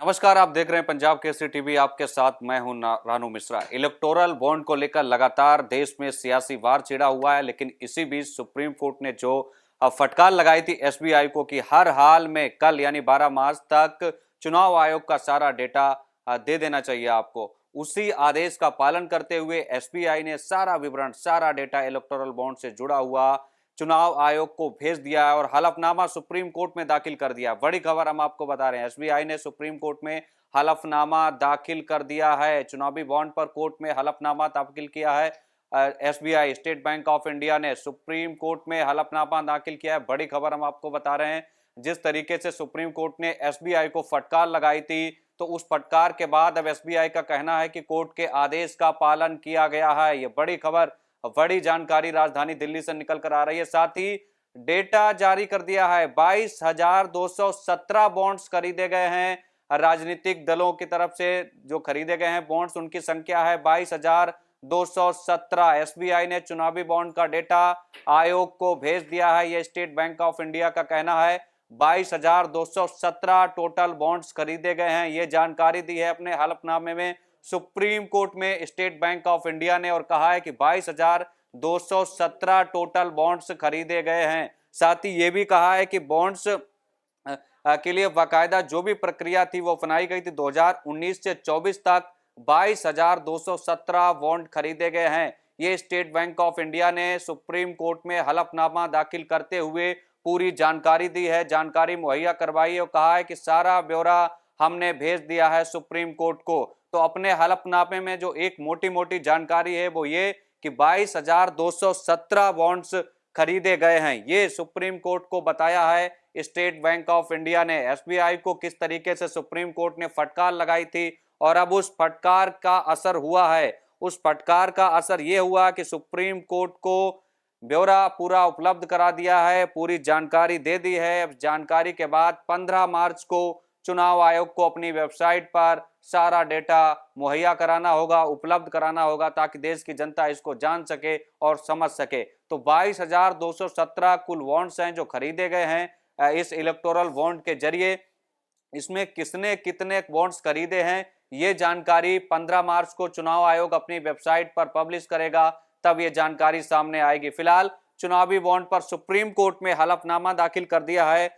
नमस्कार, आप देख रहे हैं पंजाब केसरी टीवी। आपके साथ मैं हूं रानू मिश्रा। इलेक्टोरल बॉन्ड को लेकर लगातार देश में सियासी वार छिड़ा हुआ है, लेकिन इसी बीच सुप्रीम कोर्ट ने जो फटकार लगाई थी एसबीआई को कि हर हाल में कल यानी 12 मार्च तक चुनाव आयोग का सारा डेटा दे देना चाहिए आपको, उसी आदेश का पालन करते हुए एसबीआई ने सारा विवरण, सारा डेटा इलेक्टोरल बॉन्ड से जुड़ा हुआ चुनाव आयोग को भेज दिया है और हलफनामा सुप्रीम कोर्ट में दाखिल कर दिया। बड़ी खबर हम आपको बता रहे हैं, एसबीआई ने सुप्रीम कोर्ट में हलफनामा दाखिल कर दिया है। चुनावी बॉन्ड पर कोर्ट में हलफनामा दाखिल किया है SBI. State bank of India ने सुप्रीम कोर्ट में हलफनामा दाखिल किया है। बड़ी खबर हम आपको बता रहे हैं। जिस तरीके से सुप्रीम कोर्ट ने एसबीआई को फटकार लगाई थी, तो उस फटकार के बाद अब एसबीआई का कहना है कि कोर्ट के आदेश का पालन किया गया है। ये बड़ी खबर, बड़ी जानकारी राजधानी दिल्ली से निकल कर आ रही है। साथ ही डेटा जारी कर दिया है। 22,217 बॉन्ड्स खरीदे गए हैं राजनीतिक दलों की तरफ से। जो खरीदे गए हैं बॉन्ड्स, उनकी संख्या है 22,217। एसबीआई ने चुनावी बॉन्ड का डेटा आयोग को भेज दिया है। यह स्टेट बैंक ऑफ इंडिया का कहना है। 22,217 टोटल बॉन्ड्स खरीदे गए हैं। यह जानकारी दी है अपने हलफनामे में सुप्रीम कोर्ट में स्टेट बैंक ऑफ इंडिया ने, और कहा है कि 22,217 टोटल बॉन्ड्स खरीदे गए हैं। साथ ही यह भी कहा है कि बॉन्ड्स के लिए बाकायदा जो भी प्रक्रिया थी वो अपनाई गई थी। 2019 से 24 तक 22,217 बॉन्ड खरीदे गए हैं। ये स्टेट बैंक ऑफ इंडिया ने सुप्रीम कोर्ट में हलफनामा दाखिल करते हुए पूरी जानकारी दी है, जानकारी मुहैया करवाई है और कहा है कि सारा ब्यौरा हमने भेज दिया है सुप्रीम कोर्ट को। तो अपने हलफनामे में जो एक मोटी मोटी जानकारी है वो ये कि 22,217 बॉन्ड्स खरीदे गए हैं। ये सुप्रीम कोर्ट को बताया है स्टेट बैंक ऑफ इंडिया ने। एसबीआई को किस तरीके से सुप्रीम कोर्ट ने फटकार लगाई थी और अब उस फटकार का असर हुआ है। उस फटकार का असर ये हुआ कि सुप्रीम कोर्ट को ब्यौरा पूरा उपलब्ध करा दिया है, पूरी जानकारी दे दी है। अब जानकारी के बाद 15 मार्च को चुनाव आयोग को अपनी वेबसाइट पर सारा डेटा मुहैया कराना होगा, उपलब्ध कराना होगा, ताकि देश की जनता इसको जान सके और समझ सके। तो 22,217 कुल बॉन्ड्स हैं जो खरीदे गए हैं इस इलेक्टोरल बॉन्ड के जरिए। इसमें किसने कितने बॉन्ड्स खरीदे हैं ये जानकारी 15 मार्च को चुनाव आयोग अपनी वेबसाइट पर पब्लिश करेगा, तब ये जानकारी सामने आएगी। फिलहाल चुनावी बॉन्ड पर सुप्रीम कोर्ट में हलफनामा दाखिल कर दिया है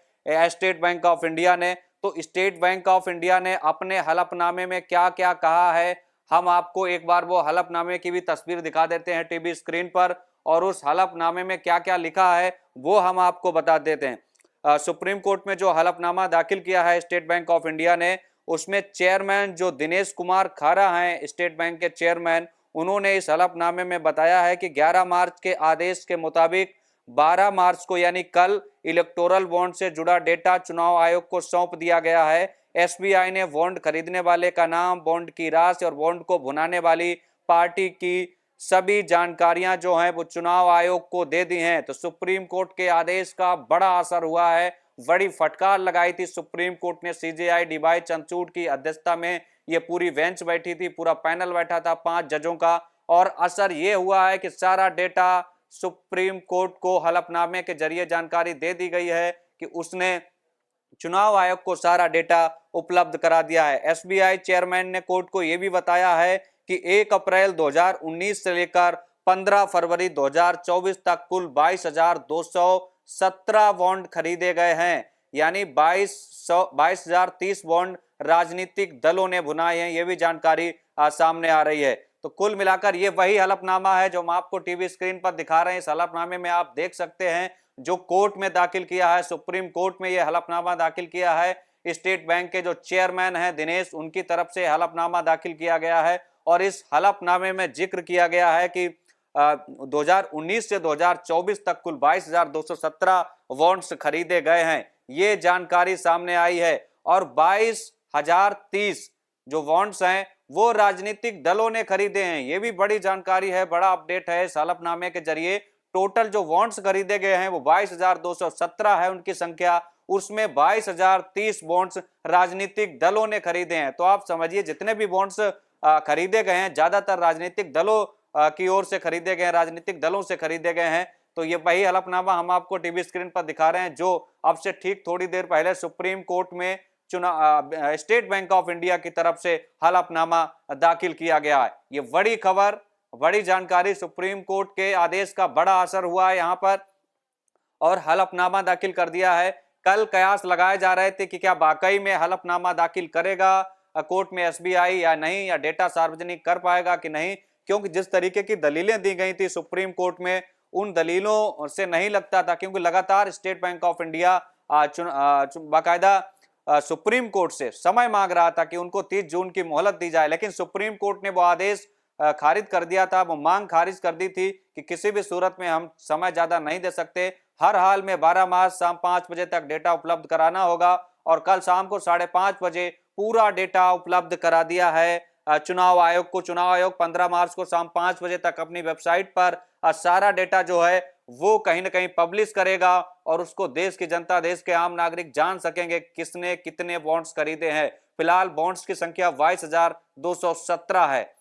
स्टेट बैंक ऑफ इंडिया ने। तो स्टेट बैंक ऑफ इंडिया ने अपने हलफनामे में क्या क्या कहा है, हम आपको एक बार वो हलफनामे की भी तस्वीर दिखा देते हैं टीवी स्क्रीन पर, और उस हलफनामे में क्या क्या लिखा है वो हम आपको बता देते हैं। सुप्रीम कोर्ट में जो हलफनामा दाखिल किया है स्टेट बैंक ऑफ इंडिया ने, उसमें चेयरमैन जो दिनेश कुमार खारा हैं स्टेट बैंक के चेयरमैन, उन्होंने इस हलफनामे में बताया है कि 11 मार्च के आदेश के मुताबिक 12 मार्च को यानी कल इलेक्टोरल बॉन्ड से जुड़ा डेटा चुनाव आयोग को सौंप दिया गया है। एसबीआई ने बॉन्ड खरीदने वाले का नाम, बॉन्ड की राशि और बॉन्ड को भुनाने वाली पार्टी की सभी जानकारियां जो हैं वो चुनाव आयोग को दे दी हैं। तो सुप्रीम कोर्ट के आदेश का बड़ा असर हुआ है। बड़ी फटकार लगाई थी सुप्रीम कोर्ट ने। सीजेआई डीवाई चंद्रचूड़ की अध्यक्षता में ये पूरी बेंच बैठी थी, पूरा पैनल बैठा था 5 जजों का, और असर ये हुआ है कि सारा डेटा सुप्रीम कोर्ट को हलफनामे के जरिए जानकारी दे दी गई है कि उसने चुनाव आयोग को सारा डेटा उपलब्ध करा दिया है। एसबीआई चेयरमैन ने कोर्ट को यह भी बताया है कि 1 अप्रैल 2019 से लेकर 15 फरवरी 2024 तक कुल 22,217 बॉन्ड खरीदे गए हैं, यानी 22,030 बॉन्ड राजनीतिक दलों ने भुनाए हैं। यह भी जानकारी सामने आ रही है। तो कुल मिलाकर ये वही हलफनामा है जो हम आपको टीवी स्क्रीन पर दिखा रहे हैं। इस हलफनामे में आप देख सकते हैं जो कोर्ट में दाखिल किया है, सुप्रीम कोर्ट में यह हलफनामा दाखिल किया है। स्टेट बैंक के जो चेयरमैन हैं दिनेश, उनकी तरफ से हलफनामा दाखिल किया गया है और इस हलफनामे में जिक्र किया गया है कि 2019 से 2024 तक कुल 22,217 बॉन्ड्स खरीदे गए हैं। ये जानकारी सामने आई है और 22,030 जो बॉन्ड्स हैं वो राजनीतिक दलों ने खरीदे हैं। ये भी बड़ी जानकारी है, बड़ा अपडेट है। इस हलफनामे के जरिए टोटल जो बॉन्ड्स खरीदे गए हैं वो 22,217 है उनकी संख्या, उसमें 22,030 बॉन्ड्स राजनीतिक दलों ने खरीदे हैं। तो आप समझिए जितने भी बॉन्ड्स खरीदे गए हैं ज्यादातर राजनीतिक दलों की ओर से खरीदे गए हैं, राजनीतिक दलों से खरीदे गए हैं। तो ये वही हलफनामा हम आपको टीवी स्क्रीन पर दिखा रहे हैं जो अब से ठीक थोड़ी देर पहले सुप्रीम कोर्ट में स्टेट बैंक ऑफ इंडिया की तरफ से हलफनामा दाखिल किया गया है। ये बड़ी खबर, बड़ी जानकारी, सुप्रीम कोर्ट के आदेश का बड़ा असर हुआ है यहाँ पर और हलफनामा दाखिल कर दिया है। कल कयास लगाए जा रहे थे कि क्या वाकई में हलफनामा दाखिल करेगा कोर्ट में एसबीआई या नहीं, या डेटा सार्वजनिक कर पाएगा कि नहीं, क्योंकि जिस तरीके की दलीलें दी गई थी सुप्रीम कोर्ट में, उन दलीलों से नहीं लगता था, क्योंकि लगातार स्टेट बैंक ऑफ इंडिया बाकायदा सुप्रीम कोर्ट से समय मांग रहा था कि उनको 30 जून की मोहलत दी जाए, लेकिन सुप्रीम कोर्ट ने वो आदेश खारिज कर दिया था, वो मांग खारिज कर दी थी कि किसी भी सूरत में हम समय ज्यादा नहीं दे सकते, हर हाल में 12 मार्च शाम 5 बजे तक डेटा उपलब्ध कराना होगा। और कल शाम को 5:30 बजे पूरा डेटा उपलब्ध करा दिया है चुनाव आयोग को। चुनाव आयोग 15 मार्च को शाम 5 बजे तक अपनी वेबसाइट पर सारा डेटा जो है वो कहीं ना कहीं पब्लिश करेगा और उसको देश की जनता, देश के आम नागरिक जान सकेंगे किसने कितने बॉन्ड्स खरीदे हैं। फिलहाल बॉन्ड्स की संख्या 22,217 है।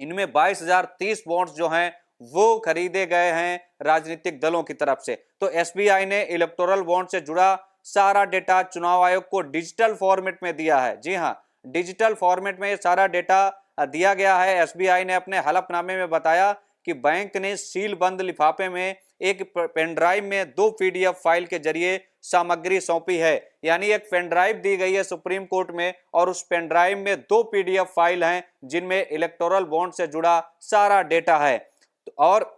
इनमें 22,030 बॉन्ड्स जो हैं वो खरीदे गए हैं राजनीतिक दलों की तरफ से। तो एसबीआई ने इलेक्टोरल बॉन्ड से जुड़ा सारा डेटा चुनाव आयोग को डिजिटल फॉर्मेट में दिया है। जी हां, डिजिटल फॉर्मेट में सारा डेटा दिया गया है। एसबीआई ने अपने हलफनामे में बताया कि बैंक ने सील बंद लिफाफे में एक पेन ड्राइव में 2 पीडीएफ फाइल के जरिए सामग्री सौंपी है। यानी एक पेन ड्राइव दी गई है सुप्रीम कोर्ट में और उस पेन ड्राइव में 2 पीडीएफ फाइल हैं जिनमें इलेक्टोरल बॉन्ड से जुड़ा सारा डेटा है। और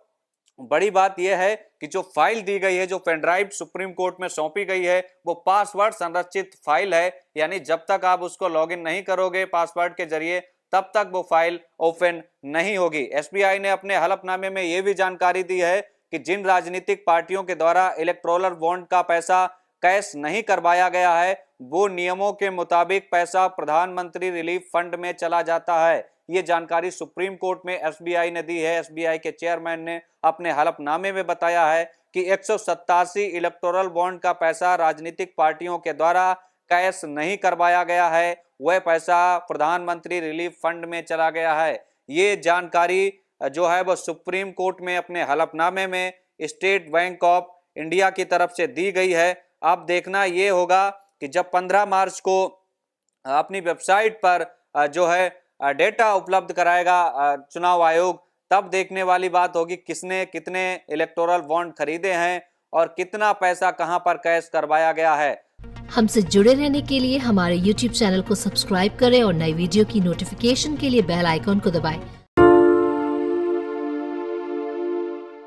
बड़ी बात यह है कि जो फाइल दी गई है, जो पेन ड्राइव सुप्रीम कोर्ट में सौंपी गई है, वो पासवर्ड संरक्षित फाइल है। यानी जब तक आप उसको लॉगिन नहीं करोगे पासवर्ड के जरिए, तब तक वो फाइल ओपन नहीं होगी। एसबीआई ने अपने हलफनामे में यह भी जानकारी दी है कि जिन राजनीतिक पार्टियों के द्वारा इलेक्टोरल बॉन्ड का पैसा कैश नहीं करवाया गया है, वो नियमों के मुताबिक पैसा प्रधानमंत्री रिलीफ फंड में चला जाता है। ये जानकारी सुप्रीम कोर्ट में एसबीआई ने दी है। एसबीआई के चेयरमैन ने अपने हलफनामे में बताया है कि 187 इलेक्टोरल बॉन्ड का पैसा राजनीतिक पार्टियों के द्वारा कैश नहीं करवाया गया है, वह पैसा प्रधानमंत्री रिलीफ फंड में चला गया है। ये जानकारी जो है वो सुप्रीम कोर्ट में अपने हलफनामे में स्टेट बैंक ऑफ इंडिया की तरफ से दी गई है। अब देखना ये होगा कि जब 15 मार्च को अपनी वेबसाइट पर जो है डेटा उपलब्ध कराएगा चुनाव आयोग, तब देखने वाली बात होगी किसने कितने इलेक्टोरल बॉन्ड खरीदे हैं और कितना पैसा कहां पर कैश करवाया गया है। हमसे जुड़े रहने के लिए हमारे YouTube चैनल को सब्सक्राइब करें और नई वीडियो की नोटिफिकेशन के लिए बेल आइकॉन को दबाएं।